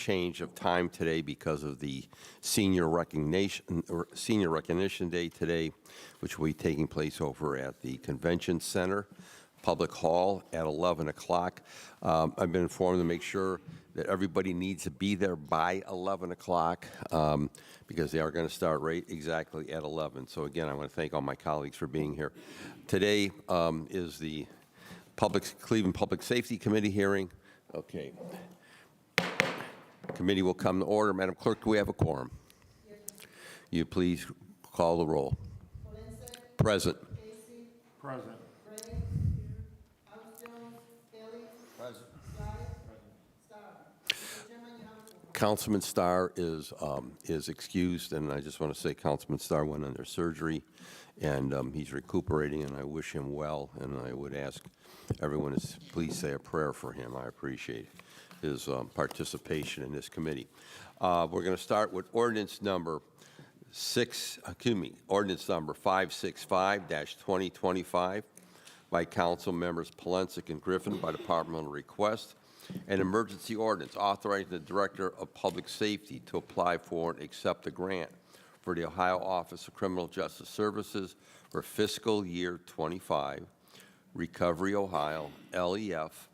change of time today because of the senior recognition day today, which will be taking place over at the Convention Center, Public Hall at 11 o'clock. I've been informed to make sure that everybody needs to be there by 11 o'clock because they are going to start right exactly at 11. So again, I want to thank all my colleagues for being here. Today is the Cleveland Public Safety Committee hearing. Okay. Committee will come to order. Madam Clerk, do we have a quorum? Yes. You please call the roll. Present. Casey. Present. Ray. House Jones. Haley. Present. Star. Chairman, you have a quorum. Councilman Starr is excused, and I just want to say Councilman Starr went under surgery, and he's recuperating, and I wish him well, and I would ask everyone to please say a prayer for him. I appreciate his participation in this committee. We're going to start with ordinance number 565-2025 by council members Polensek and Griffin by departmental request. An emergency ordinance authorizing the Director of Public Safety to apply for and accept a grant for the Ohio Office of Criminal Justice Services for fiscal year 25, Recovery Ohio, LEF,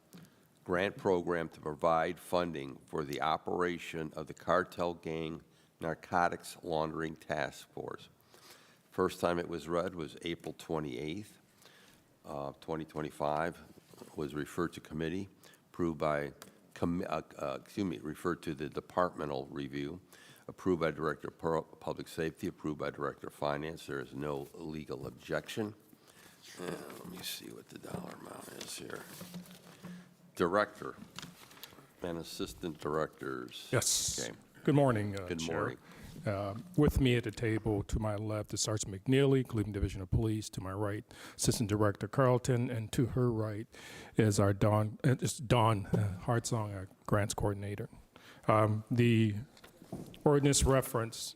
grant program to provide funding for the operation of the Cartel Gang Narcotics Laundering Task Force. First time it was read was April 28th, 2025. Was referred to committee, approved by, referred to the departmental review, approved by Director of Public Safety, approved by Director of Finance. There is no legal objection. Let me see what the dollar amount is here. Director and assistant directors. Yes. Okay. Good morning, Good Chair. morning. With me at the table, to my left is Sergeant McNeely, Cleveland Division of Police. To my right, Assistant Director Carlton, and to her right is our Dawn Hartsong, our grants coordinator. The ordinance reference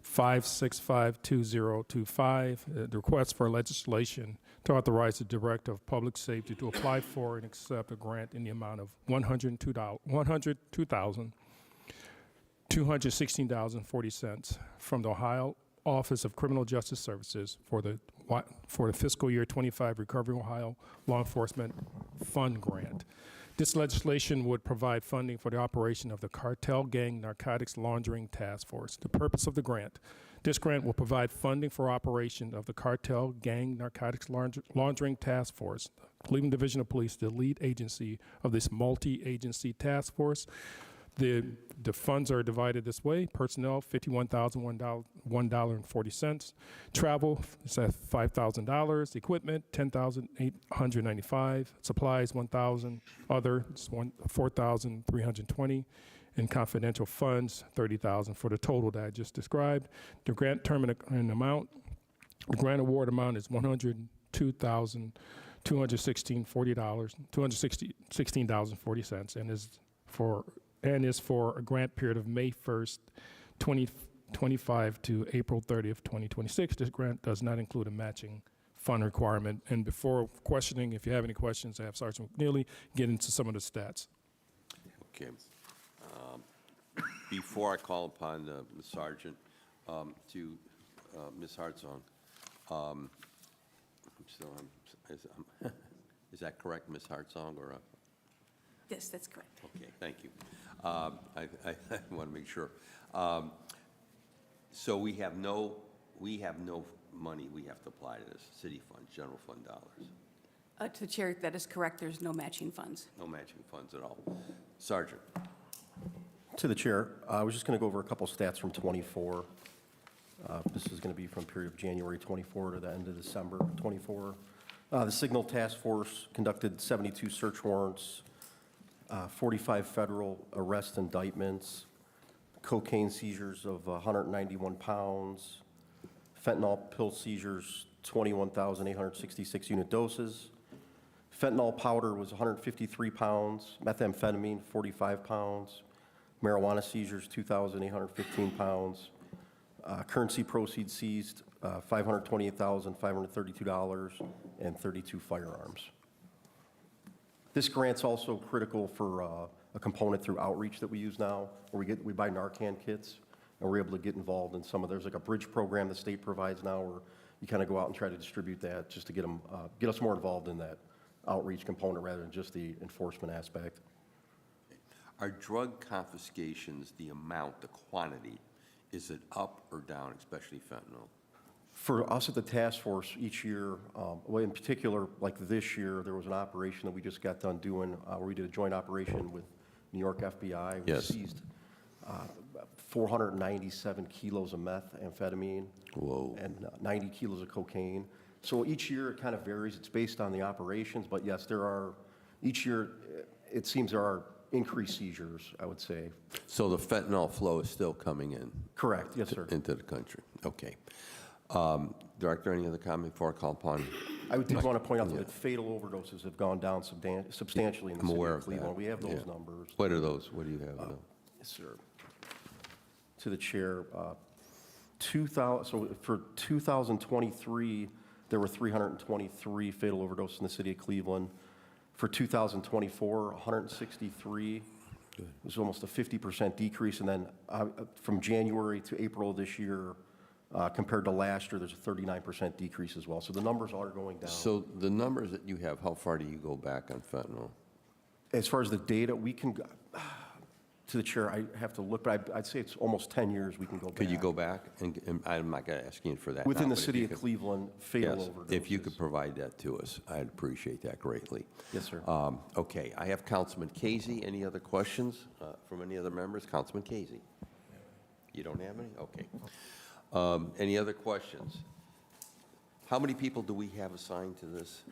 5652025, the request for legislation to authorize the Director of Public Safety to apply for and accept a grant in the amount of $102,216.40 from the Ohio Office of Criminal Justice Services for the fiscal year 25 Recovery Ohio Law Enforcement Fund Grant. This legislation would provide funding for the operation of the Cartel Gang Narcotics Laundering Task Force. The purpose of the grant: this grant will provide funding for operation of the Cartel Gang Narcotics Laundering Task Force. Cleveland Division of Police, the lead agency of this multi-agency task force. The funds are divided this way: personnel, $51,001.40; travel is at $5,000; equipment, $10,895; supplies, $1,000; other, $4,320; and confidential funds, $30,000 for the total that I just described. The grant term and amount: the grant award amount is $216,40, and is for a grant period of May 1st, 2025 to April 30th, 2026. This grant does not include a matching fund requirement. And before questioning, if you have any questions, I have Sergeant McNeely get into some of the stats. Okay. Before I call upon Ms. Sergeant to Ms. Hartsong, is that correct, Ms. Hartsong, or? Yes, that's correct. Okay, thank you. I want to make sure. So we have no money we have to apply to this city fund, general fund dollars. To the chair, that is correct. There's no matching funds. No matching funds at all. Sergeant. To the chair, I was just going to go over a couple stats from 24. This is going to be from period of January 24 to the end of December 24. The Signal Task Force conducted 72 search warrants, 45 federal arrest indictments, cocaine seizures of 191 pounds, fentanyl pill seizures, 21,866 unit doses. Fentanyl powder was 153 pounds, methamphetamine 45 pounds, marijuana seizures 2,815 pounds, currency proceeds seized $528,532, and 32 firearms. This grant's also critical for a component through outreach that we use now, where we buy Narcan kits, and we're able to get involved in there's like a bridge program the state provides now, where you kind of go out and try to distribute that just to get us more involved in that outreach component rather than just the enforcement aspect. Are drug confiscations, the amount, the quantity, is it up or down, especially fentanyl? For us at the task force, each year, well, in particular, like this year, there was an operation that we just got done doing, where we did a joint operation with New York FBI. We Yes. seized 497 kilos of methamphetamine. Whoa. And 90 kilos of cocaine. So each year, it kind of varies. It's based on the operations, but yes, each year, it seems there are increased seizures, I would say. So the fentanyl flow is still coming in? Correct, yes, sir. Into the country, okay. Director, any other comment before I call upon? I did want to point out that fatal overdoses have gone down substantially in the I'm city aware of of Cleveland. that. We have those Yeah. numbers. What are those? What do you have? Yes, sir. To the chair, so for 2023, there were 323 fatal overdoses in the city of Cleveland. For 2024, 163. It was almost a 50% decrease. And then from January to April of this year, compared to last year, there's a 39% decrease as well. So the numbers are going down. So the numbers that you have, how far do you go back on fentanyl? As far as the data, we can, to the chair, I have to look, but I'd say it's almost 10 years we can go back. Could you go back? And I'm not going to ask you for that Within now, the but if city you of could- Cleveland, fatal Yes, overdoses. if you could provide that to us, I'd appreciate that greatly. Yes, sir. Okay, I have Councilman Casey. Any other questions from any other members? Councilman Casey? You don't have any? Okay. Any other questions? How many people do we have assigned to this?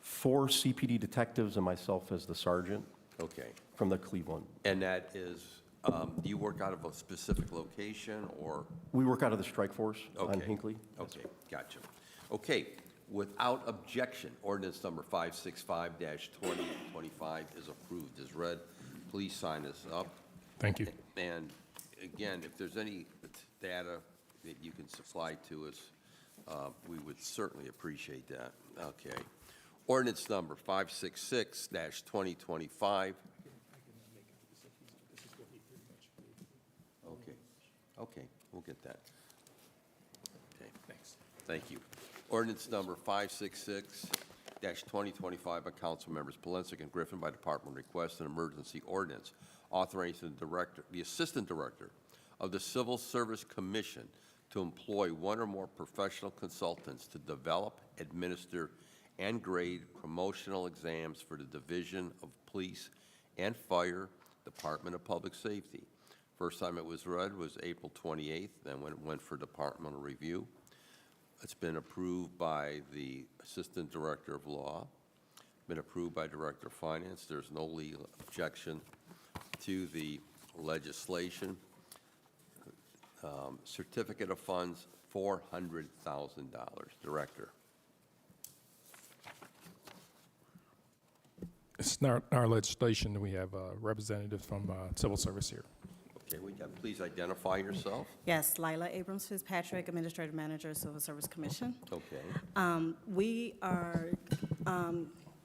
4 CPD detectives and myself as the sergeant Okay. from the Cleveland. And that is, do you work out of a specific location or? We work out of the strike force on Okay. Hinckley. Okay, gotcha. Okay, without objection, ordinance number 565-2025 is approved as read. Please sign this up. Thank you. And again, if there's any data that you can supply to us, we would certainly appreciate that. Okay. Ordinance number 566-2025. Okay, we'll get that. Okay, thanks. Thank you. Ordinance number 566-2025 by council members Polensek and Griffin by department request, an emergency ordinance authorizing the assistant director of the Civil Service Commission to employ one or more professional consultants to develop, administer, and grade promotional exams for the Division of Police and Fire, Department of Public Safety. First time it was read was April 28th, then when it went for departmental review. It's been approved by the Assistant Director of Law, been approved by Director of Finance. There's no legal objection to the legislation. Certificate of funds, $400,000. Director. It's not our legislation. We have representatives from civil service here. Okay, please identify yourself. Yes, Lila Abrams Fitzpatrick, Administrative Manager, Civil Service Commission. Okay. We are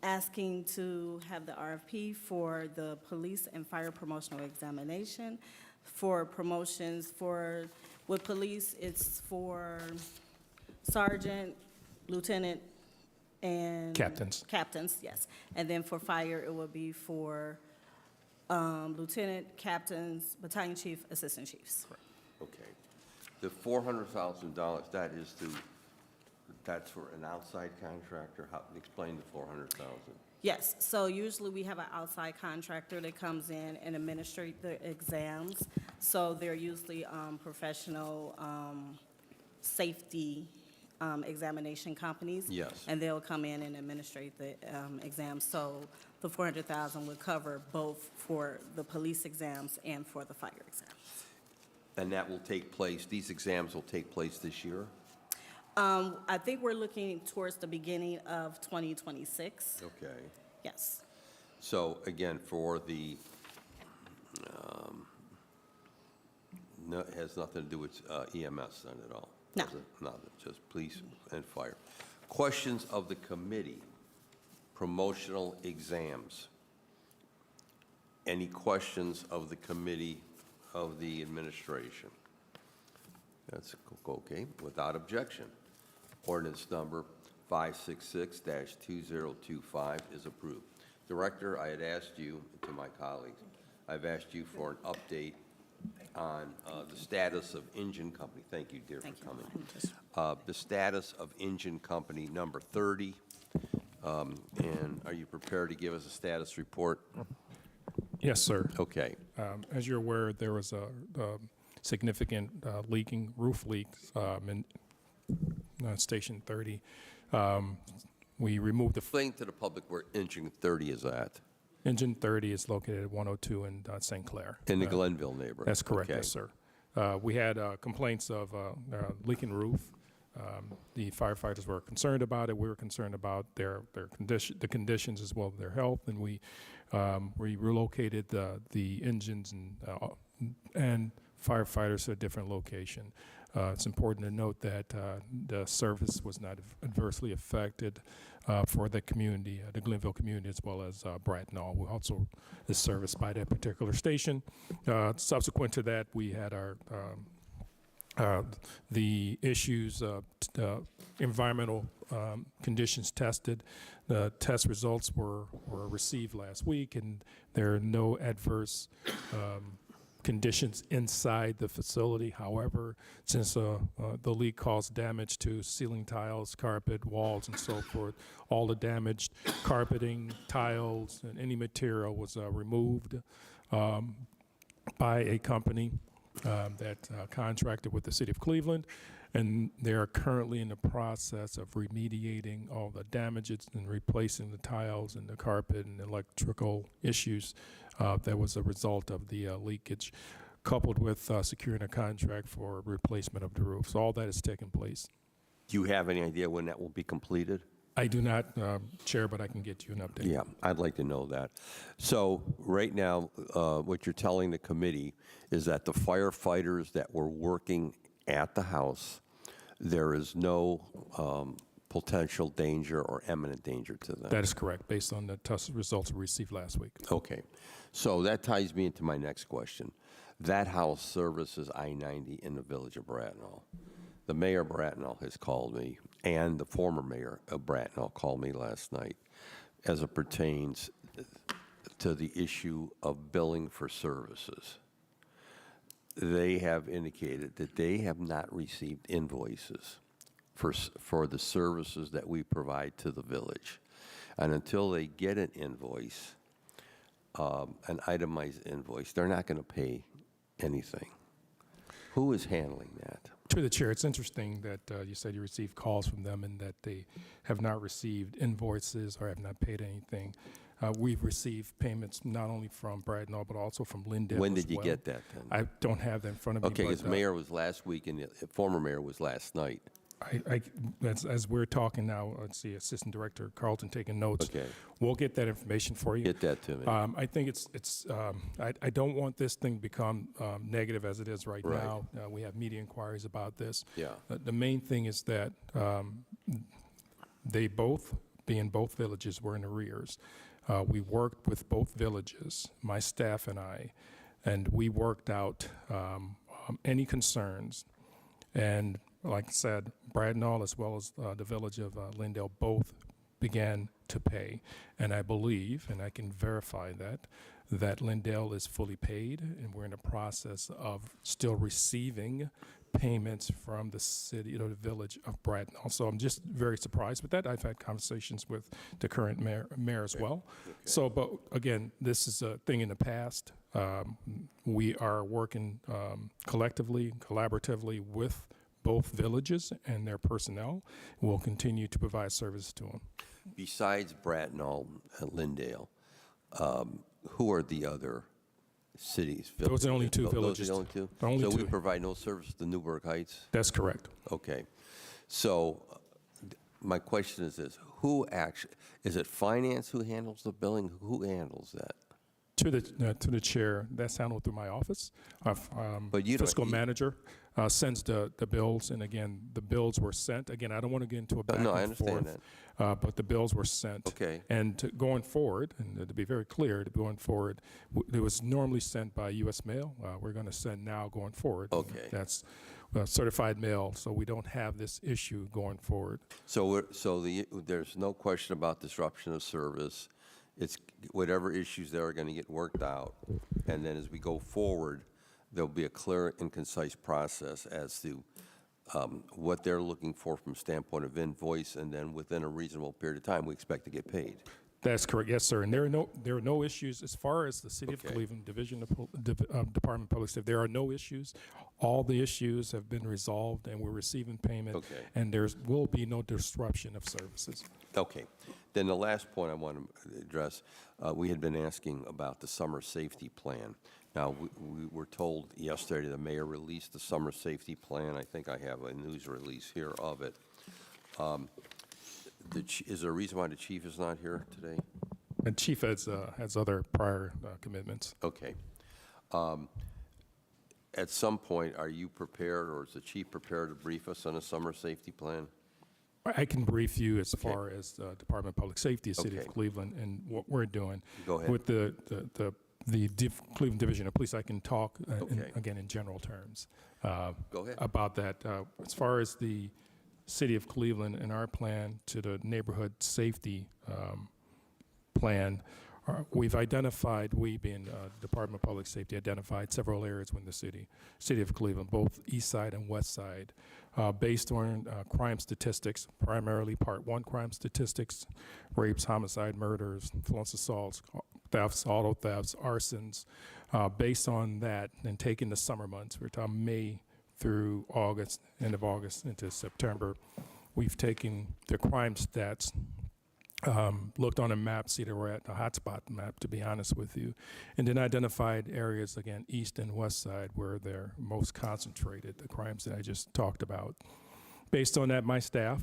asking to have the RFP for the police and fire promotional examination. For promotions with police, it's for sergeant, lieutenant, and Captains. Captains, yes. And then for fire, it will be for lieutenant, captains, battalion chief, assistant chiefs. Okay. The $400,000, that's for an outside contractor? Explain the $400,000. Yes, so usually we have an outside contractor that comes in and administrates the exams. So they're usually professional safety examination companies. Yes. And they'll come in and administrate the exams. So the $400,000 would cover both for the police exams and for the fire exams. And that will take place, these exams will take place this year? I think we're looking towards the beginning of 2026. Okay. Yes. So again, for the, no, it has nothing to do with EMS then at all? No. Does it? Nothing, just police and fire. Questions of the committee, promotional exams. Any questions of the committee of the administration? That's okay. Without objection, ordinance number 566-2025 is approved. Director, I had asked you, to my colleagues, I've asked you for an update on the status of Engine Company. Thank you, dear, for coming. The status of Engine Company number 30. And are you prepared to give us a status report? Yes, sir. Okay. As you're aware, there was a significant roof leak in Station 30. We removed the Explain to the public where Engine 30 is at, engine 30 is located at 102 in St. Clair. in the Glenville neighborhood. That's correct, Okay. yes, sir. We had complaints of leaking roof. The firefighters were concerned about it. We were concerned about the conditions as well as their health, and we relocated the engines and firefighters to a different location. It's important to note that the service was not adversely affected for the community, the Glenville community, as well as Bracknell, who also is serviced by that particular station. Subsequent to that, we had the issues of environmental conditions tested. The test results were received last week, and there are no adverse conditions inside the facility. However, since the leak caused damage to ceiling tiles, carpet, walls, and so forth, all the damaged carpeting, tiles, and any material was removed by a company that contracted with the City of Cleveland, and they are currently in the process of remediating all the damages and replacing the tiles and the carpet and electrical issues that was a result of the leakage, coupled with securing a contract for replacement of the roof. So all that is taking place. Do you have any idea when that will be completed? I do not, Chair, but I can get you an update. Yeah, I'd like to know that. So right now, what you're telling the committee is that the firefighters that were working at the house, there is no potential danger or imminent danger to them. That is correct, based on the test results we received last week. Okay. So that ties me into my next question. That house services I-90 in the village of Bracknell. The mayor of Bracknell has called me, and the former mayor of Bracknell called me last night as it pertains to the issue of billing for services. They have indicated that they have not received invoices for the services that we provide to the village. And until they get an invoice, an itemized invoice, they're not going to pay anything. Who is handling that? To the Chair, it's interesting that you said you received calls from them and that they have not received invoices or have not paid anything. We've received payments not only from Bracknell, but also from Lindale When as did you well. get that then? I don't have that in front of me. Okay, but, because mayor was last week and the former mayor was last night. as we're talking now, let's see, Assistant Director Carlton taking notes. Okay. We'll get that information for you. Get that to me. I think I don't want this thing to become negative as it is right Right. now. We have media inquiries about this. Yeah. The main thing is that they both, being both villages, were in arrears. We worked with both villages, my staff and I, and we worked out any concerns. And like I said, Bracknell as well as the village of Lindale both began to pay. And I believe, and I can verify that Lindale is fully paid, and we're in the process of still receiving payments from the city, the village of Bracknell. So I'm just very surprised with that. I've had conversations with the current mayor as well. So, but again, this is a thing in the past. We are working collectively, collaboratively with both villages and their personnel. We'll continue to provide service to them. Besides Bracknell and Lindale, who are the other cities? Those are the only two villages. Those are the only two? The only So we two. provide no service to Newburgh Heights? That's correct. Okay. So my question is this, who actually, is it finance who handles the billing? Who handles that? To the chair, that's handled through my office. But you don't- Fiscal manager sends the bills, and again, the bills were sent. Again, I don't want to get into a back No, I and understand forth. But the bills were sent. Okay. And going forward, and to be very clear, going forward, it was normally sent by U.S. mail. We're going to send now going forward. Okay. That's certified mail, so we don't have this issue going forward. So there's no question about disruption of service. It's whatever issues there are going to get worked out. And then as we go forward, there'll be a clear and concise process as to what they're looking for from standpoint of invoice, and then within a reasonable period of time, we expect to get paid. That's correct, yes, sir. And there are no issues as far as the City of Okay. Cleveland Division of Department of Public Safety. There are no issues. All the issues have been resolved, and we're receiving payment. Okay. And there will be no disruption of services. Okay. Then the last point I want to address, we had been asking about the summer safety plan. Now, we were told yesterday the mayor released the summer safety plan. I think I have a news release here of it. Is there a reason why the chief is not here today? And Chief has other prior commitments. Okay. At some point, are you prepared, or is the chief prepared to brief us on a summer safety plan? I can brief you as far as Department of Public Safety, City Okay. of Cleveland, and what we're doing. Go ahead. With the Cleveland Division of Police, I can talk, Okay. again, in general terms. Go ahead. About that. As far as the City of Cleveland and our plan to the neighborhood safety plan, we've identified, we being Department of Public Safety, identified several areas within the city of Cleveland, both east side and west side, based on crime statistics, primarily Part 1 crime statistics, rapes, homicide, murders, felonious assaults, thefts, auto thefts, arsons. Based on that, and taking the summer months, we're talking May through August, end of August into September, we've taken the crime stats, looked on a map, see that we're at a hotspot map, to be honest with you, and then identified areas, again, east and west side, where they're most concentrated, the crimes that I just talked about. Based on that, my staff,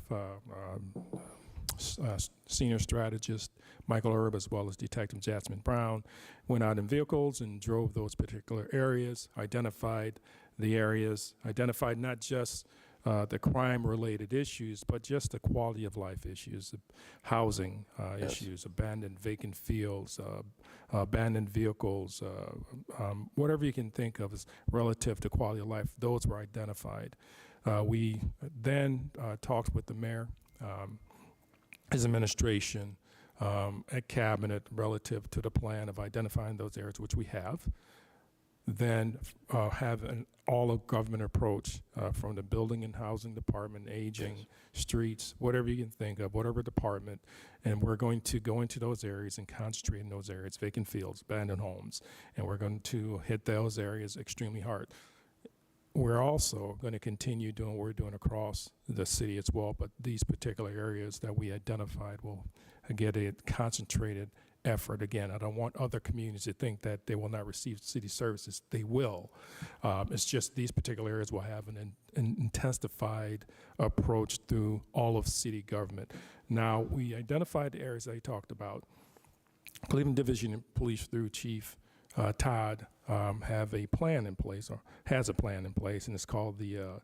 senior strategist Michael Erb, as well as Detective Jasmine Brown, went out in vehicles and drove those particular areas, identified the areas, identified not just the crime-related issues, but just the quality of life issues, housing issues, abandoned vacant fields, abandoned vehicles, whatever you can think of as relative to quality of life, those were identified. We then talked with the mayor, his administration, at cabinet relative to the plan of identifying those areas, which we have. Then have an all-of-government approach from the building and housing department, aging, streets, whatever you can think of, whatever department, and we're going to go into those areas and concentrate in those areas, vacant fields, abandoned homes, and we're going to hit those areas extremely hard. We're also going to continue doing what we're doing across the city as well, but these particular areas that we identified will get a concentrated effort. Again, I don't want other communities to think that they will not receive city services. They will. It's just these particular areas will have an intensified approach through all of city government. Now, we identified the areas I talked about. Cleveland Division of Police through Chief Todd have a plan in place, or has a plan in place, and it's called the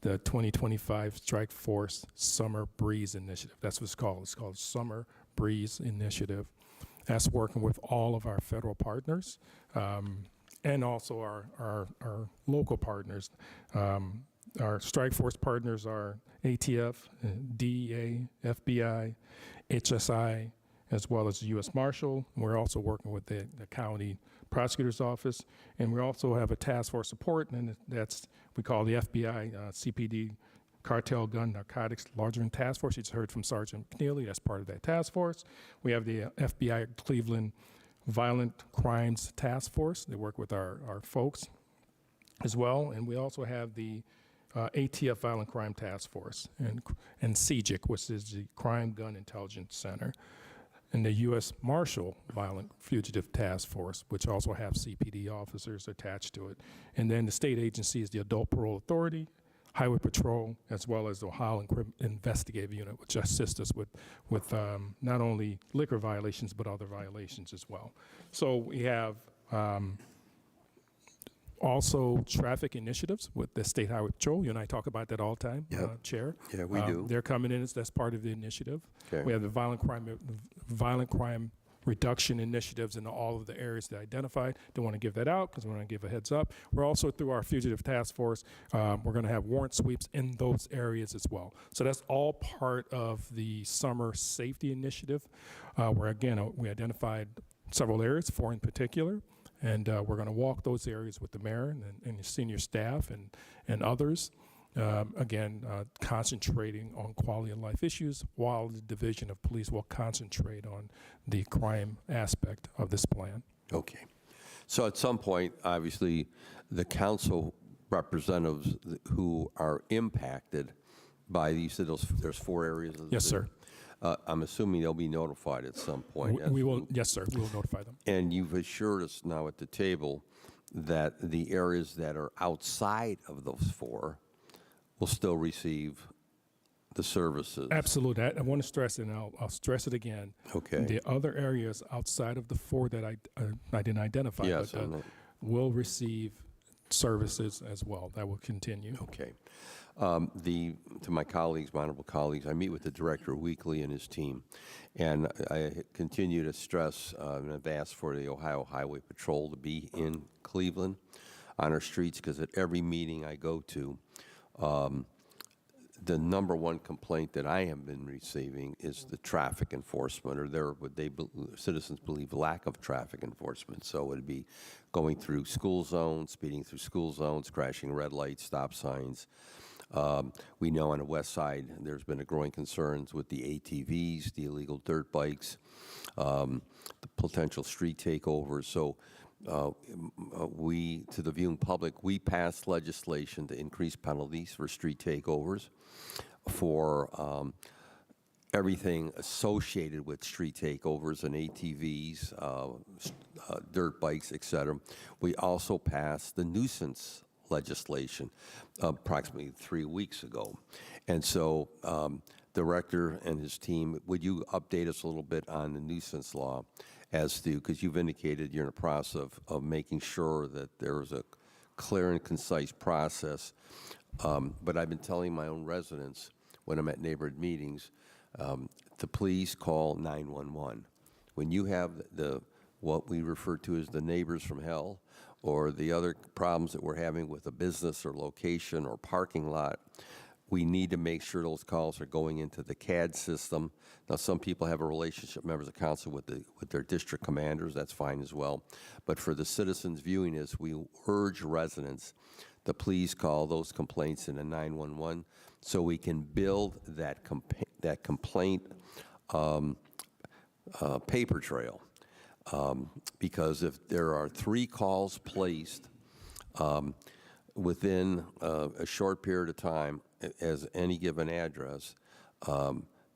2025 Strike Force Summer Breeze Initiative. That's what it's called. It's called Summer Breeze Initiative. That's working with all of our federal partners and also our local partners. Our Strike Force partners are ATF, DEA, FBI, HSI, as well as the U.S. Marshal. We're also working with the county prosecutor's office, and we also have a task force support, and that's we call the FBI CPD Cartel Gun Narcotics Larger Task Force. You just heard from Sergeant McNeely. That's part of that task force. We have the FBI Cleveland Violent Crimes Task Force. They work with our folks as well. And we also have the ATF Violent Crime Task Force and CGIC, which is the Crime Gun Intelligence Center, and the U.S. Marshal Violent Fugitive Task Force, which also have CPD officers attached to it. And then the state agency is the Adult Parole Authority, Highway Patrol, as well as the Ohio Investigative Unit, which assist us with not only liquor violations, but other violations as well. So we have also traffic initiatives with the State Highway Patrol. You and I talk about that all the time, Yep. Chair. Yeah, we do. They're coming in, that's part of the initiative. Okay. We have the violent crime reduction initiatives in all of the areas that I identified. Don't want to give that out because we want to give a heads up. We're also, through our fugitive task force, we're going to have warrant sweeps in those areas as well. So that's all part of the summer safety initiative, where again, we identified several areas, 4 in particular, and we're going to walk those areas with the mayor and his senior staff and others. Concentrating on quality of life issues, while the Division of Police will concentrate on the crime aspect of this plan. Okay. So at some point, obviously, the council representatives who are impacted by these, there's 4 areas of the Yes, city. sir. I'm assuming they'll be notified at some point. We will, yes, sir, we will notify them. And you've assured us now at the table that the areas that are outside of those 4 will still receive the services. Absolutely. I want to stress it, and I'll stress it again. Okay. The other areas outside of the 4 that I didn't identify, Yes, but I know. will receive services as well. That will continue. Okay. To my colleagues, my honorable colleagues, I meet with the director weekly and his team, and I continue to stress, and I've asked for the Ohio Highway Patrol to be in Cleveland on our streets, because at every meeting I go to, the number 1 complaint that I have been receiving is the traffic enforcement, or what citizens believe lack of traffic enforcement. So it would be going through school zones, speeding through school zones, crashing red lights, stop signs. We know on the west side there's been a growing concerns with the ATVs, the illegal dirt bikes, the potential street takeovers. So to the viewing public, we passed legislation to increase penalties for street takeovers, for everything associated with street takeovers and ATVs, dirt bikes, et cetera. We also passed the nuisance legislation approximately 3 weeks ago. And so Director and his team, would you update us a little bit on the nuisance law, as to, because you've indicated you're in the process of making sure that there is a clear and concise process. But I've been telling my own residents when I'm at neighborhood meetings to please call 911. When you have what we refer to as the neighbors from hell, or the other problems that we're having with a business or location or parking lot, we need to make sure those calls are going into the CAD system. Now, some people have a relationship, members of council, with their district commanders. That's fine as well. But for the citizens viewing this, we urge residents to please call those complaints into 911 so we can build that complaint paper trail. Because if there are 3 calls placed within a short period of time as any given address,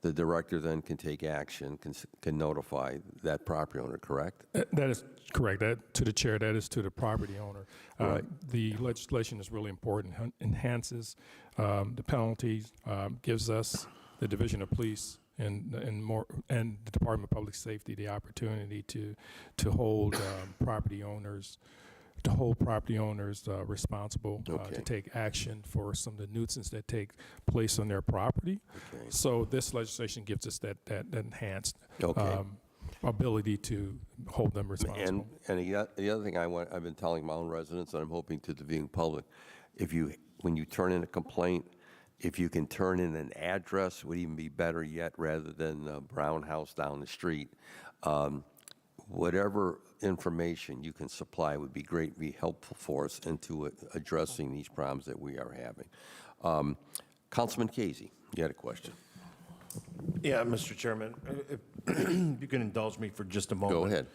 the director then can take action, can notify that property owner, correct? That is correct. That, to the chair, that is to the property owner. Right. The legislation is really important, enhances the penalties, gives us, the Division of Police, and the Department of Public Safety, the opportunity to hold property owners responsible, Okay. to take action for some of the nuisance that take place on their property. Okay. So this legislation gives us that enhanced Okay. ability to hold them responsible. And the other thing I've been telling my own residents, and I'm hoping to the viewing public, when you turn in a complaint, if you can turn in an address, would even be better yet, rather than a brown house down the street. Whatever information you can supply would be greatly helpful for us into addressing these problems that we are having. Councilman Casey, you had a question. Yeah, Mr. Chairman, if you can indulge me for just a moment. Go ahead.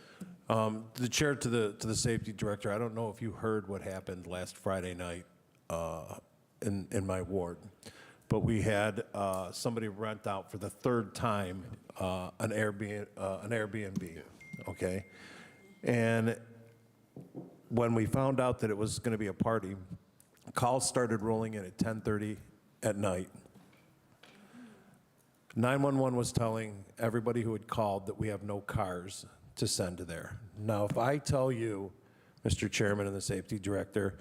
The chair to the safety director, I don't know if you heard what happened last Friday night in my ward, but we had somebody rent out for the 3rd time an Airbnb, okay? And when we found out that it was going to be a party, calls started rolling in at 10:30 at night. 911 was telling everybody who had called that we have no cars to send to there. Now, if I tell you, Mr. Chairman and the Safety Director,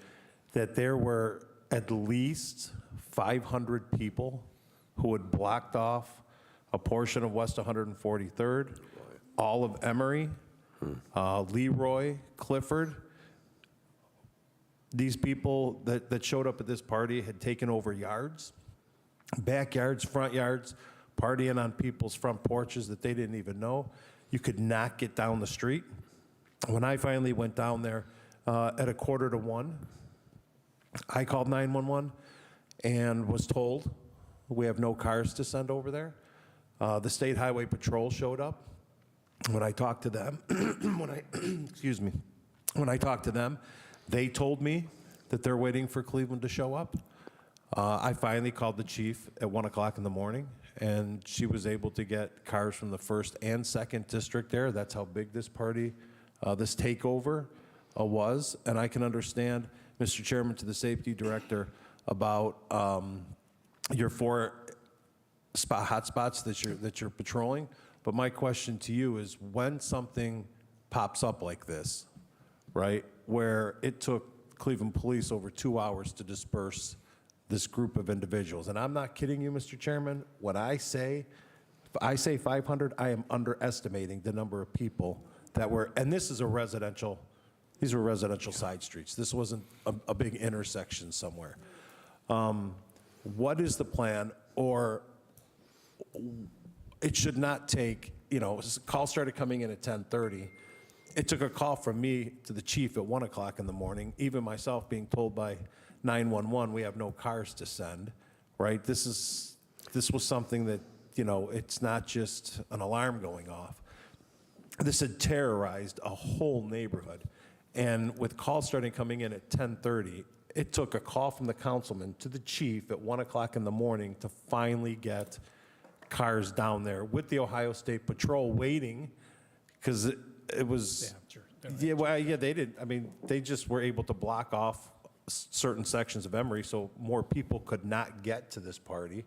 that there were at least 500 people who had blocked off a portion of West 143rd, all of Emory, Leroy, Clifford. These people that showed up at this party had taken over yards, backyards, front yards, partying on people's front porches that they didn't even know. You could not get down the street. When I finally went down there at 1:45, I called 911 and was told we have no cars to send over there. The State Highway Patrol showed up. When I talked to them, excuse me, when I talked to them, they told me that they're waiting for Cleveland to show up. I finally called the chief at 1 o'clock in the morning, and she was able to get cars from the 1st and 2nd district there. That's how big this party, this takeover was. And I can understand, Mr. Chairman, to the safety director about your 4 hotspots that you're patrolling. But my question to you is, when something pops up like this, right, where it took Cleveland Police over 2 hours to disperse this group of individuals, and I'm not kidding you, Mr. Chairman, when if I say 500, I am underestimating the number of people that were, and this is these were residential side streets. This wasn't a big intersection somewhere. What is the plan? Or it should not take, calls started coming in at 10:30. It took a call from me to the chief at 1 o'clock in the morning, even myself being told by 911 we have no cars to send, right? This was something that, it's not just an alarm going off. This had terrorized a whole neighborhood. And with calls starting coming in at 10:30, it took a call from the councilman to the chief at 1 o'clock in the morning to finally get cars down there with the Ohio State Patrol waiting, because it was, they didn't. I mean, they just were able to block off certain sections of Emory so more people could not get to this party,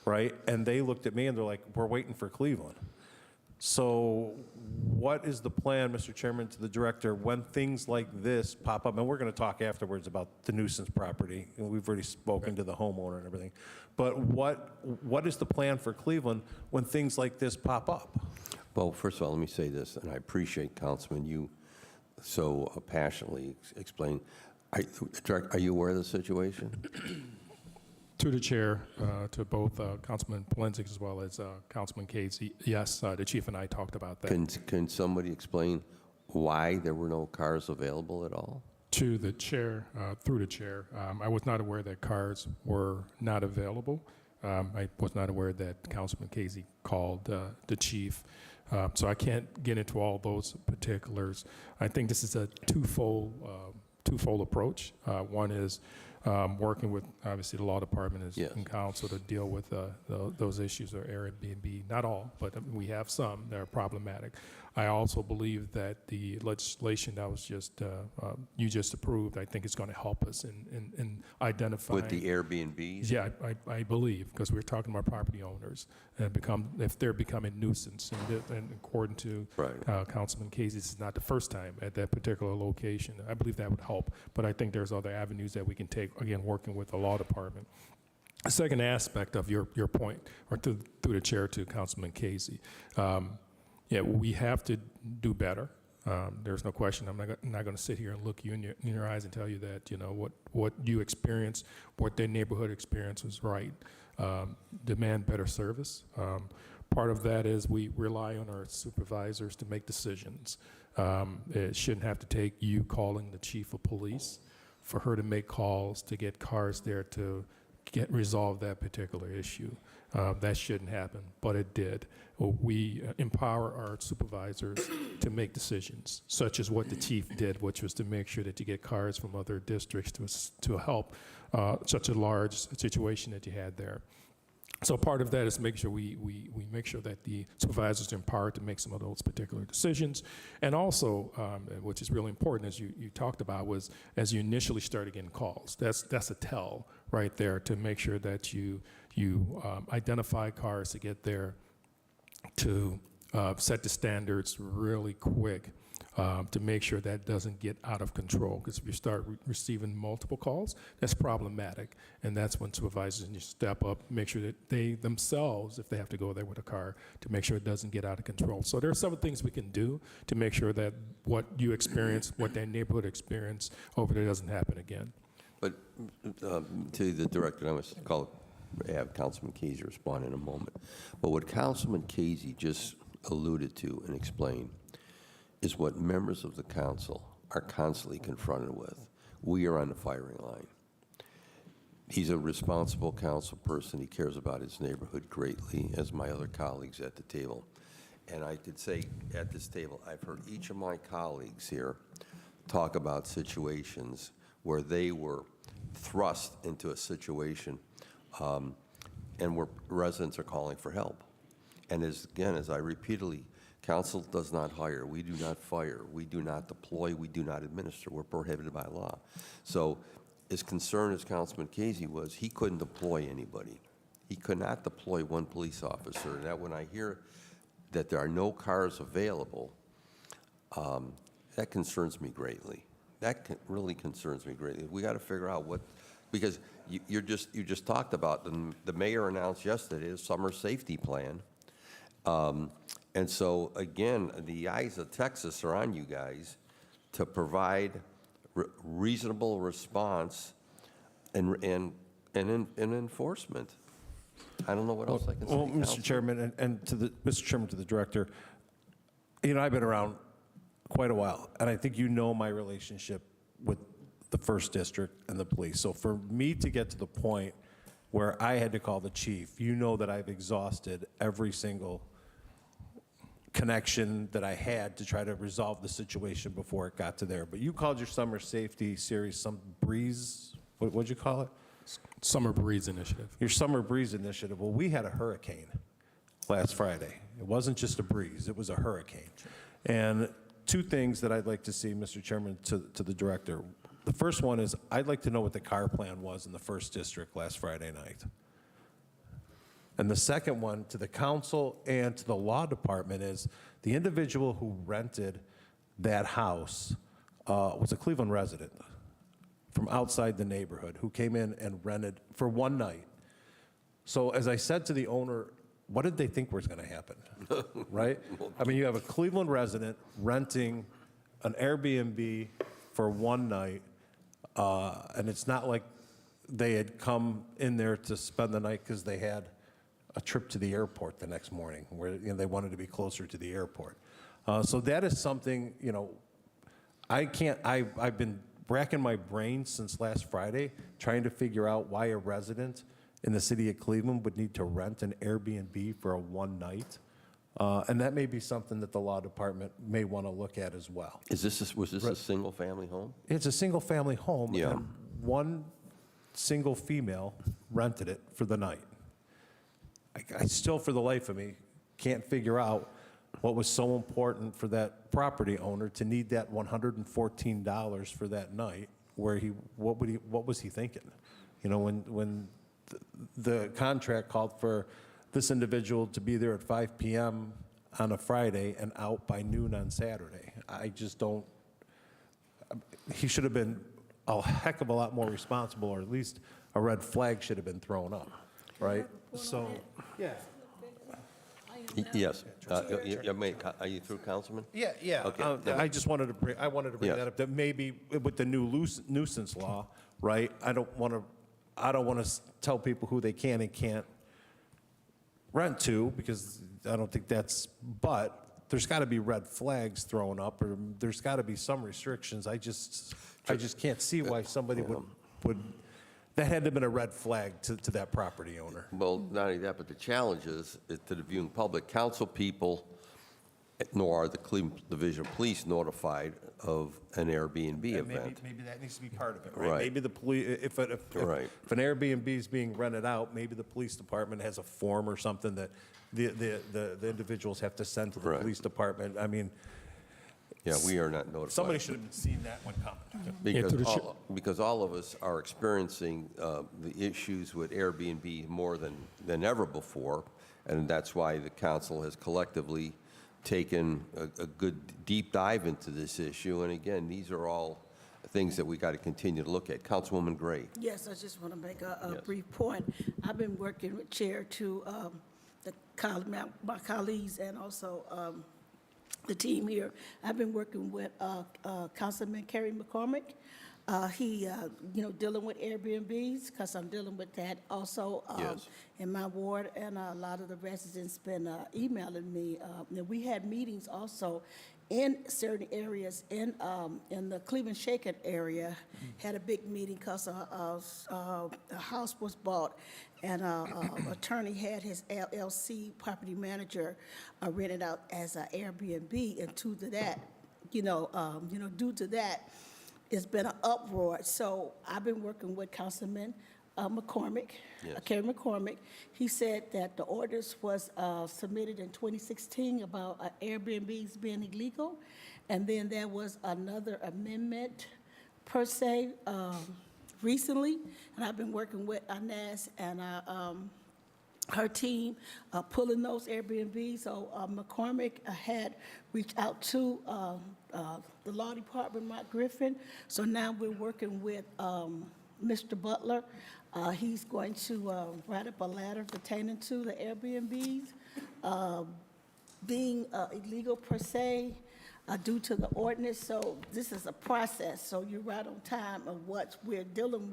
right? And they looked at me and they're like, we're waiting for Cleveland. So what is the plan, Mr. Chairman, to the director, when things like this pop up? And we're going to talk afterwards about the nuisance property, and we've already spoken to the homeowner and everything. But what is the plan for Cleveland when things like this pop up? Well, first of all, let me say this, and I appreciate, Councilman, you so passionately explain. Are you aware of the situation? To the chair, to both Councilman Polensek as well as Councilman Casey, yes, the chief and I talked about that. Can somebody explain why there were no cars available at all? To the chair, through the chair, I was not aware that cars were not available. I was not aware that Councilman Casey called the chief. So I can't get into all those particulars. I think this is a twofold approach. One is working with, obviously, the law department in council to deal with those issues of Airbnb. Not all, but we have some that are problematic. I also believe that the legislation that was you just approved, I think is going to help us in identifying. With the Airbnbs? Yeah, I believe, because we're talking about property owners and if they're becoming nuisance, and according to Councilman Casey, this is not the first time at that particular location. I believe that would help, but I think there's other avenues that we can take, again, working with the law department. A second aspect of your point, or through the chair to Councilman Casey, we have to do better. There's no question. I'm not going to sit here and look you in your eyes and tell you that what you experience, what their neighborhood experience was right. Demand better service. Part of that is we rely on our supervisors to make decisions. It shouldn't have to take you calling the chief of police for her to make calls to get cars there to resolve that particular issue. That shouldn't happen, but it did. We empower our supervisors to make decisions, such as what the chief did, which was to make sure that you get cars from other districts to help such a large situation that you had there. So part of that is make sure we make sure that the supervisors are empowered to make some of those particular decisions. And also, which is really important, as you talked about, was as you initially started getting calls. That's a tell right there to make sure that you identify cars to get there, to set the standards really quick, to make sure that doesn't get out of control. Because if you start receiving multiple calls, that's problematic. And that's when supervisors need to step up, make sure that they themselves, if they have to go there with a car, to make sure it doesn't get out of control. So there are several things we can do to make sure that what you experience, what that neighborhood experience over there doesn't happen again. But to the director, I must have Councilman Casey respond in a moment. But what Councilman Casey just alluded to and explained is what members of the council are constantly confronted with. We are on the firing line. He's a responsible council person. He cares about his neighborhood greatly, as my other colleagues at the table. And I could say at this table, I've heard each of my colleagues here talk about situations where they were thrust into a situation and where residents are calling for help. And as I repeatedly, council does not hire, we do not fire, we do not deploy, we do not administer. We're prohibited by law. So as concerned as Councilman Casey was, he couldn't deploy anybody. He could not deploy one police officer. And that when I hear that there are no cars available, that concerns me greatly. Really concerns me greatly. We got to figure out what, because you just talked about the mayor announced yesterday his summer safety plan. And so, again, the eyes of Texas are on you guys to provide reasonable response and enforcement. I don't know what else I can say. Well, Mr. Councilman. Chairman, and to the, Mr. Chairman, to the director, you know, I've been around quite a while, and I think you know my relationship with the First District and the police. So for me to get to the point where I had to call the chief, you know that I've exhausted every single connection that I had to try to resolve the situation before it got to there. But you called your summer safety series some breeze, what'd you call it? Summer Breeze Initiative. Your Summer Breeze Initiative. Well, we had a hurricane last Friday. It wasn't just a breeze, it was a hurricane. And two things that I'd like to see, Mr. Chairman, to the director. The first one is I'd like to know what the car plan was in the First District last Friday night. And the second one to the council and to the law department is the individual who rented that house was a Cleveland resident from outside the neighborhood who came in and rented for one night. So as I said to the owner, what did they think was going to happen, right? I mean, you have a Cleveland resident renting an Airbnb for one night, and it's not like they had come in there to spend the night because they had a trip to the airport the next morning where they wanted to be closer to the airport. So that is something, you know, I've been racking my brain since last Friday trying to figure out why a resident in the city of Cleveland would need to rent an Airbnb for a one night. And that may be something that the law department may want to look at as well. Was this a single-family home? It's a single family home Yeah. and one single female rented it for the night. I still, for the life of me, can't figure out what was so important for that property owner to need that $114 for that night. What was he thinking? You know, when the contract called for this individual to be there at 5 p.m. on a Friday and out by noon on Saturday, I just don't. He should have been a heck of a lot more responsible, or at least a red flag should have been thrown up, right? So, yeah. Yes. Are you through, Councilman? Yeah. Okay. I just wanted to bring Yes. that up, that maybe with the new nuisance law, right? I don't want to tell people who they can and can't rent to, because I don't think that's, but there's got to be red flags thrown up, or there's got to be some restrictions. I just can't see why somebody would, that had to have been a red flag to that property owner. Well, not only that, but the challenge is to the viewing public, council people nor are the Cleveland Division Police notified of an Airbnb event. Maybe that needs to be part of it, right? Right. Maybe the police, if Right. an Airbnb is being rented out, maybe the police department has a form or something that the individuals have to send to the Right. police department. I mean, Yeah, we are not notified. somebody should have seen that one coming. Because to the because all of us are experiencing the issues with Airbnb more than ever before, and that's why the council has collectively taken a good deep dive into this issue. And again, these are all things that we got to continue to look at. Councilwoman Gray. Yes, I just want to make a Yes. brief point. I've been working with Chair to my colleagues and also the team here. I've been working with Councilman Kerry McCormick. He, dealing with Airbnbs, because I'm dealing with that also Yes. in my ward, and a lot of the residents been emailing me. And we had meetings also in certain areas in the Cleveland Shaker area, had a big meeting because a house was bought, and attorney had his LLC property manager rented out as an Airbnb, and due to that, due to that, it's been an uproar. So I've been working with Councilman McCormick, Yes. Kerry McCormick. He said that the orders was submitted in 2016 about Airbnbs being illegal, and then there was another amendment per se recently, and I've been working with Inez and her team pulling those Airbnbs. So McCormick had reached out to the law department, Mark Griffin. So now we're working with Mr. Butler. He's going to write up a letter pertaining to the Airbnbs being illegal per se due to the ordinance. So this is a process. So you're right on time of what we're dealing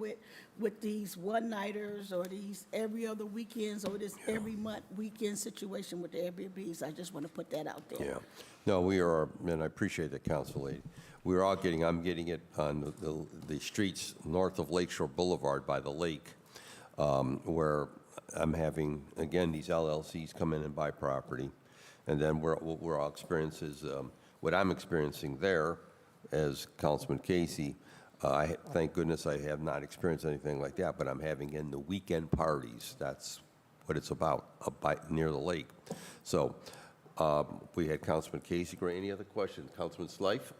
with these one-nighters or these every other weekends or this every month weekend situation with the Airbnbs. I just want to put that out there. Yeah. No, we are, and I appreciate that, Council Lady. We're all getting, I'm getting it on the streets north of Lakeshore Boulevard by the lake, where I'm having, again, these LLCs come in and buy property. And then what we're all experiencing is, what I'm experiencing there as Councilman Casey, thank goodness I have not experienced anything like that, but I'm having in the weekend parties. That's what it's about, near the lake. So we had Councilman Casey. Gray, any other questions? Councilman Slife?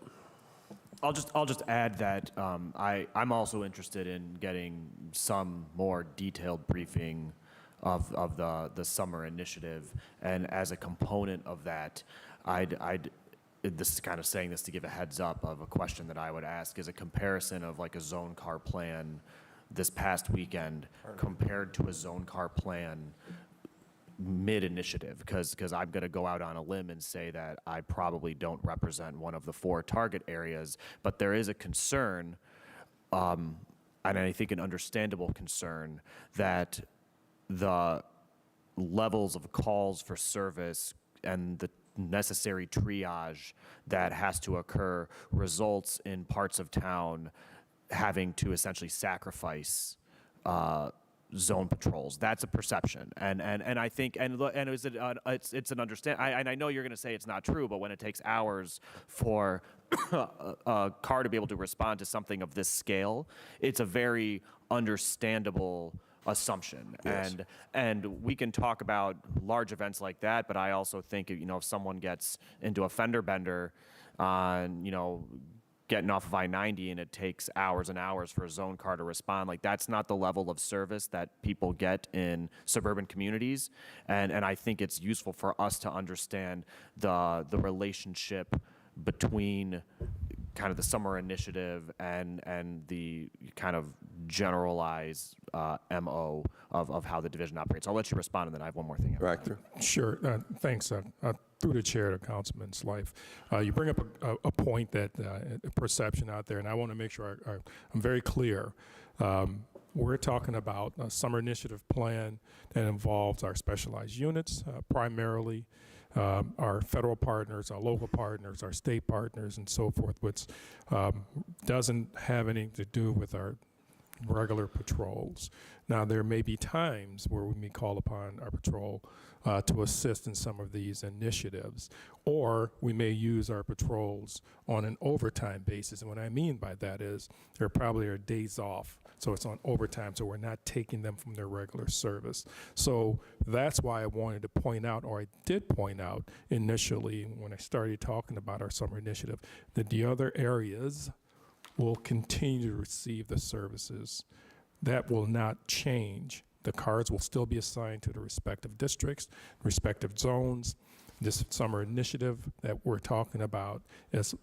I'll just add that I'm also interested in getting some more detailed briefing of the summer initiative, and as a component of that, this is kind of saying this to give a heads up of a question that I would ask is a comparison of like a zone car plan this past weekend compared to a zone car plan mid-initiative, because I'm going to go out on a limb and say that I probably don't represent one of the 4 target areas, but there is a concern, and I think an understandable concern, that the levels of calls for service and the necessary triage that has to occur results in parts of town having to essentially sacrifice zone patrols. That's a perception, and I think it's an understand. And I know you're going to say it's not true, but when it takes hours for a car to be able to respond to something of this scale, it's a very understandable assumption. Yes. And we can talk about large events like that, but I also think if someone gets into a fender bender on getting off of I-90 and it takes hours and hours for a zone car to respond, like that's not the level of service that people get in suburban communities. And I think it's useful for us to understand the relationship between kind of the summer initiative and the kind of generalized MO of how the division operates. I'll let you respond, and then I have one more thing. Director? Sure. Thanks. Through the chair to Councilman Slife. You bring up a point that a perception out there, and I want to make sure I'm very clear. We're talking about a summer initiative plan that involves our specialized units, primarily our federal partners, our local partners, our state partners, and so forth, which doesn't have anything to do with our regular patrols. Now, there may be times where we may call upon our patrol to assist in some of these initiatives, or we may use our patrols on an overtime basis. And what I mean by that is there probably are days off, so it's on overtime, so we're not taking them from their regular service. So that's why I wanted to point out, or I did point out initially when I started talking about our summer initiative, that the other areas will continue to receive the services. That will not change. The cars will still be assigned to the respective districts, respective zones. This summer initiative that we're talking about is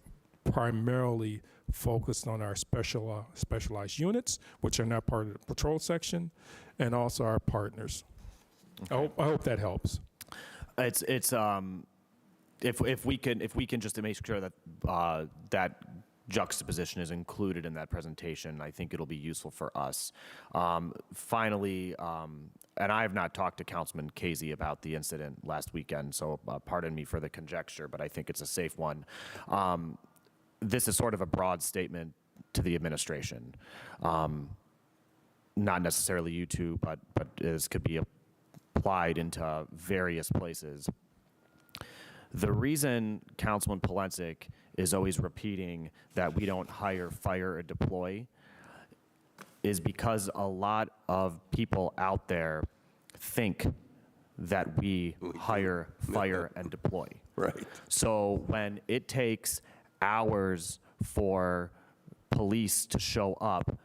primarily focused on our specialized units, which are not part of the patrol section, and also our partners. I hope that helps. If we can just to make sure that that juxtaposition is included in that presentation, I think it'll be useful for us. Finally, and I have not talked to Councilman Casey about the incident last weekend, so pardon me for the conjecture, but I think it's a safe one. This is sort of a broad statement to the administration. Not necessarily you two, but this could be applied into various places. The reason Councilman Polensek is always repeating that we don't hire, fire, or deploy is because a lot of people out there think that we hire, fire, and deploy. Right. So when it takes hours for police to show up,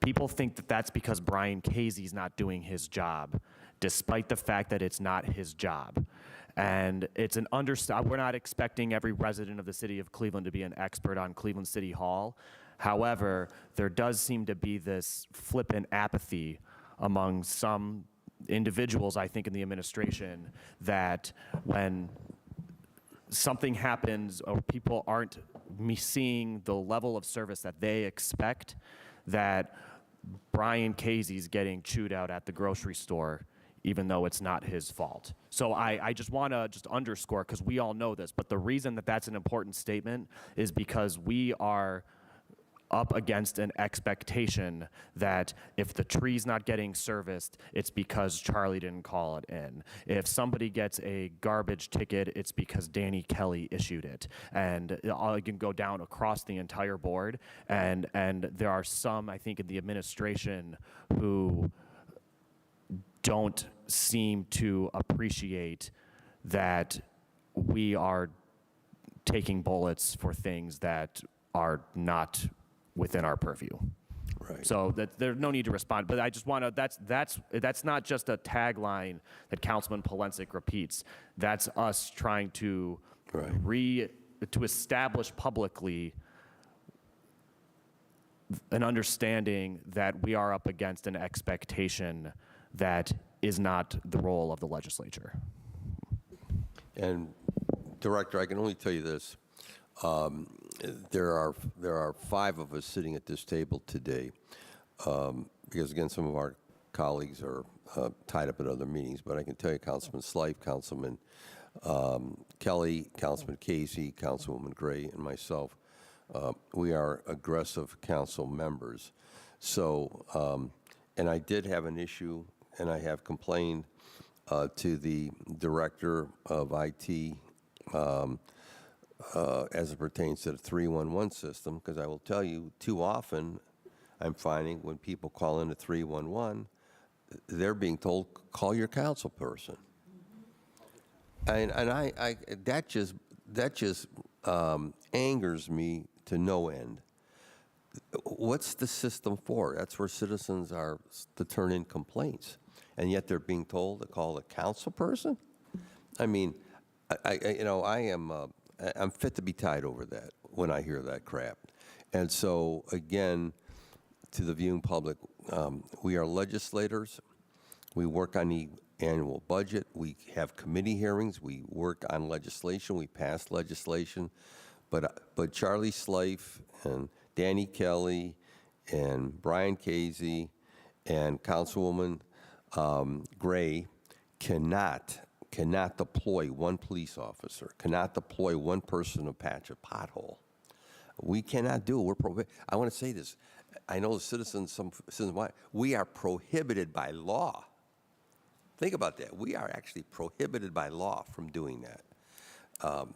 people think that that's because Brian Casey's not doing his job, despite the fact that it's not his job. And it's an we're not expecting every resident of the city of Cleveland to be an expert on Cleveland City Hall. However, there does seem to be this flippant apathy among some individuals, I think, in the administration, that when something happens or people aren't seeing the level of service that they expect, that Brian Casey's getting chewed out at the grocery store, even though it's not his fault. So I just want to underscore, because we all know this, but the reason that that's an important statement is because we are up against an expectation that if the tree's not getting serviced, it's because Charlie didn't call it in. If somebody gets a garbage ticket, it's because Danny Kelly issued it. And I can go down across the entire board, and there are some, I think, in the administration who don't seem to appreciate that we are taking bullets for things that are not within our purview. Right. So that there's no need to respond, but I just want to, that's not just a tagline that Councilman Polensek repeats. That's us trying to to establish publicly an understanding that we are up against an expectation that is not the role of the legislature. And Director, I can only tell you this. There are 5 of us sitting at this table today, because again, some of our colleagues are tied up in other meetings. But I can tell you, Councilman Slife, Councilman Kelly, Councilman Casey, Councilwoman Gray, and myself, we are aggressive council members. So, and I did have an issue, and I have complained to the Director of IT as it pertains to the 311 system, because I will tell you, too often I'm finding when people call into 311, they're being told, call your council person. And that just angers me to no end. What's the system for? That's where citizens are to turn in complaints, and yet they're being told to call the council person. I mean, I'm fit to be tied over that when I hear that crap. And so again, to the viewing public, we are legislators. We work on the annual budget. We have committee hearings. We work on legislation. We pass legislation. But Charlie Slife and Danny Kelly and Brian Casey and Councilwoman Gray cannot deploy one police officer, cannot deploy one person to patch a pothole. We cannot do it. I want to say this. I know the citizens, some citizens, why we are prohibited by law. Think about that. We are actually prohibited by law from doing that.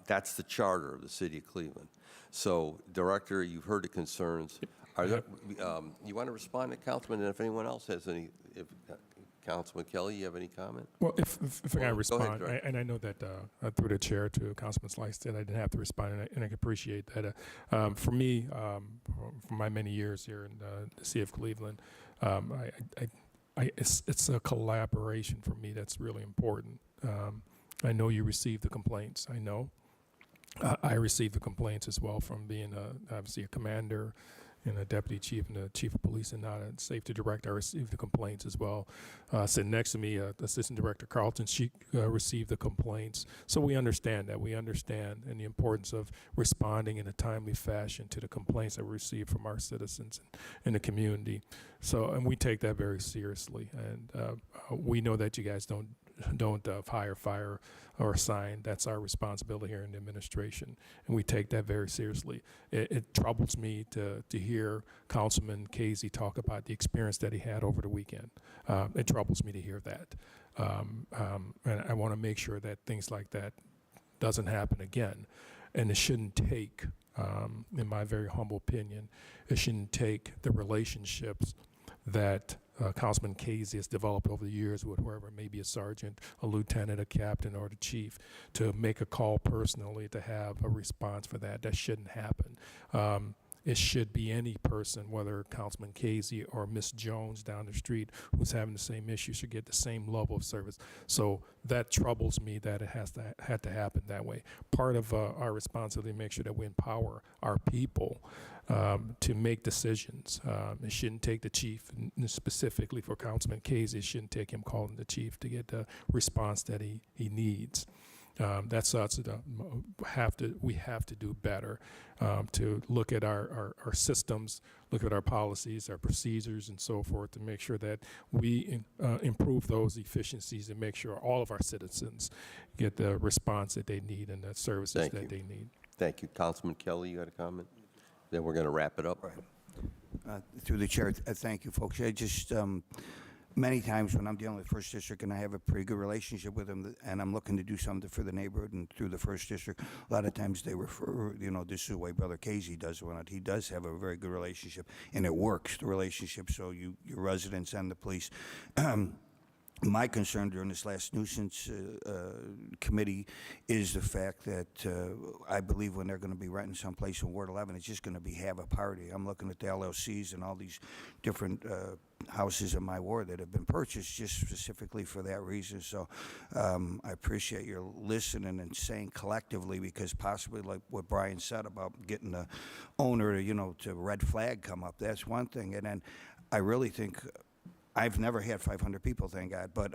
That's the charter of the city of Cleveland. So, Director, you've heard the concerns. Are there, you want to respond to Councilman, and if anyone else has any, if Councilman Kelly, you have any comment? Well, if I can Go ahead, respond, Director. and I know that through the chair to Councilman Slice that I didn't have to respond, and I can appreciate that. For me, for my many years here in the city of Cleveland, it's a collaboration for me that's really important. I know you received the complaints. I know. I received the complaints as well from being obviously a commander and a deputy chief and a chief of police and not a safety director. I received the complaints as well. Sitting next to me, Assistant Director Carlton, she received the complaints. So we understand that. We understand and the importance of responding in a timely fashion to the complaints that we receive from our citizens in the community. So, and we take that very seriously. And we know that you guys don't hire, fire, or assign. That's our responsibility here in the administration, and we take that very seriously. It troubles me to hear Councilman Casey talk about the experience that he had over the weekend. It troubles me to hear that, and I want to make sure that things like that doesn't happen again, and it shouldn't take, in my very humble opinion, it shouldn't take the relationships that Councilman Casey has developed over the years with whoever, maybe a sergeant, a lieutenant, a captain, or the chief, to make a call personally to have a response for that. That shouldn't happen. It should be any person, whether Councilman Casey or Miss Jones down the street who's having the same issue, should get the same level of service. So that troubles me that it had to happen that way. Part of our responsibility to make sure that we empower our people to make decisions. It shouldn't take the chief, specifically for Councilman Casey, it shouldn't take him calling the chief to get the response that he needs. That's us. We have to do better to look at our systems, look at our policies, our procedures, and so forth, to make sure that we improve those efficiencies and make sure all of our citizens get the response that they need and the services that they need. Thank you. Councilman Kelly, you had a comment? Then we're going to wrap it up. Through the chair, thank you, folks. I just, many times when I'm dealing with First District and I have a pretty good relationship with them and I'm looking to do something for the neighborhood and through the First District, a lot of times they refer, this is the way Brother Casey does it. He does have a very good relationship and it works, the relationship, so your residents and the police. My concern during this last nuisance committee is the fact that I believe when they're going to be renting someplace in Ward 11, it's just going to be have a party. I'm looking at the LLCs and all these different houses in my ward that have been purchased just specifically for that reason. So I appreciate your listening and saying collectively, because possibly like what Brian said about getting the owner to red flag come up, that's one thing. And then I really think, I've never had 500 people, thank God, but,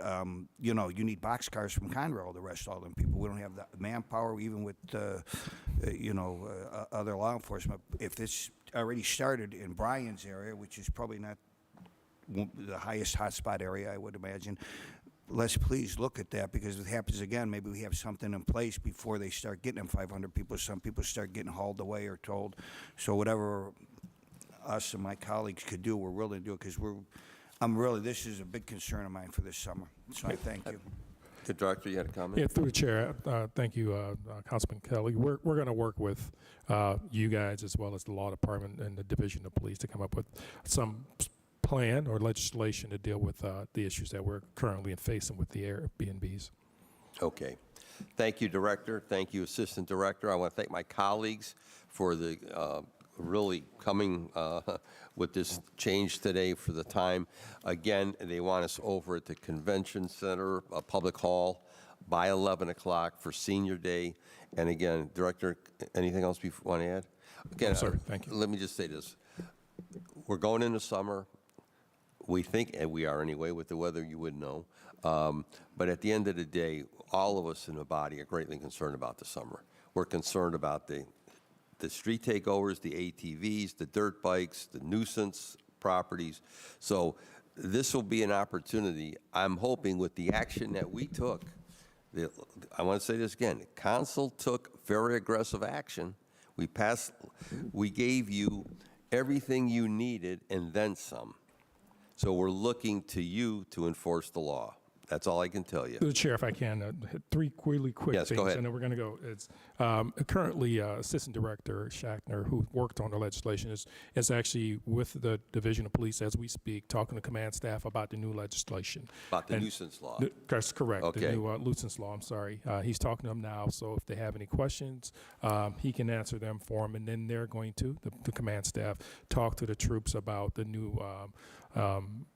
you need boxcars from Conrail to arrest all them people. We don't have the manpower, even with, other law enforcement. If this already started in Bryan's area, which is probably not the highest hotspot area, I would imagine, let's please look at that, because if it happens again, maybe we have something in place before they start getting them 500 people. Some people start getting hauled away or told. So whatever us and my colleagues could do, we're willing to do it, because this is a big concern of mine for this summer. So I thank you. The Director, you had a comment? Yeah, through the chair, thank you, Councilman Kelly. We're going to work with you guys as well as the law department and the Division of Police to come up with some plan or legislation to deal with the issues that we're currently facing with the Airbnbs. Okay. Thank you, Director. Thank you, Assistant Director. I want to thank my colleagues for the really coming with this change today for the time. Again, they want us over at the Convention Center, Public Hall, by 11 o'clock for Senior Day. And again, Director, anything else you want to add? Again, No, sir. Thank you. Let me just say this. We're going into summer. We think, and we are anyway, with the weather, you would know. But at the end of the day, all of us in the body are greatly concerned about the summer. We're concerned about the street takeovers, the ATVs, the dirt bikes, the nuisance properties. So this will be an opportunity. I'm hoping with the action that we took, I want to say this again, Council took very aggressive action We gave you everything you needed and then some. So we're looking to you to enforce the law. That's all I can tell you. The Chair, if I can, hit three really quick Yes, things. go ahead. And then we're going to go. It's currently Assistant Director Schachtner, who worked on the legislation, is actually with the Division of Police as we speak, talking to command staff about the new legislation. About the And nuisance law. That's correct. Okay. The new nuisance law, I'm sorry. He's talking to them now, so if they have any questions, he can answer them for them. And then they're going to, the command staff, talk to the troops about the new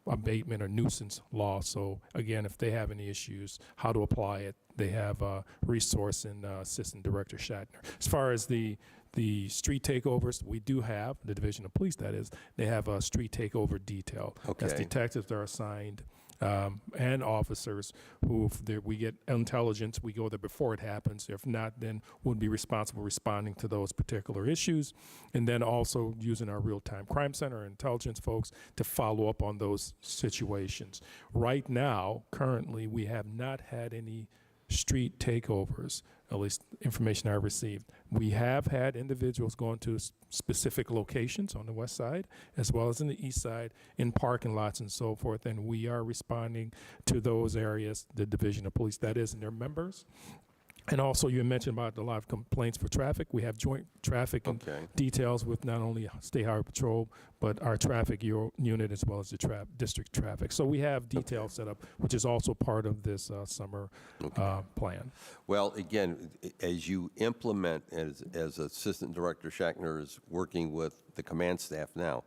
abatement or nuisance law. So again, if they have any issues, how to apply it, they have a resource in Assistant Director Schachtner. As far as the street takeovers, we do have, the Division of Police that is, they have a street takeover detail. That's Okay. detectives that are assigned and officers who, if we get intelligence, we go there before it happens. If not, then we'll be responsible responding to those particular issues. And then also using our real-time crime center intelligence folks to follow up on those situations. Right now, currently, we have not had any street takeovers, at least information I received. We have had individuals going to specific locations on the west side as well as in the east side in parking lots and so forth, and we are responding to those areas, the Division of Police, that is, and their members. And also, you mentioned about a lot of complaints for traffic. We have joint traffic and Okay. details with not only State Highway Patrol, but our traffic unit as well as the district traffic. So we have details set up, which is also part of this summer plan. Well, again, as you implement, as Assistant Director Schachtner is working with the command staff now,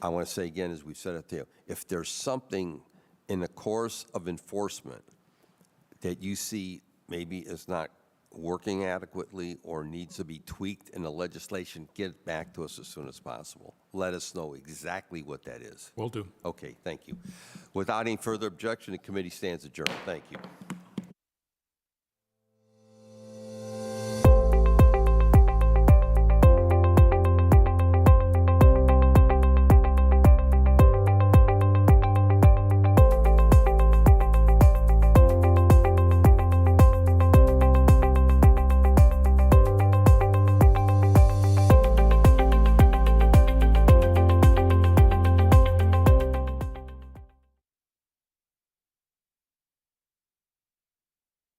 I want to say again, as we've said it to you, if there's something in the course of enforcement that you see maybe is not working adequately or needs to be tweaked in the legislation, get it back to us as soon as possible. Let us know exactly what that is. Will do. Okay, thank you. Without any further objection, the committee stands adjourned. Thank you.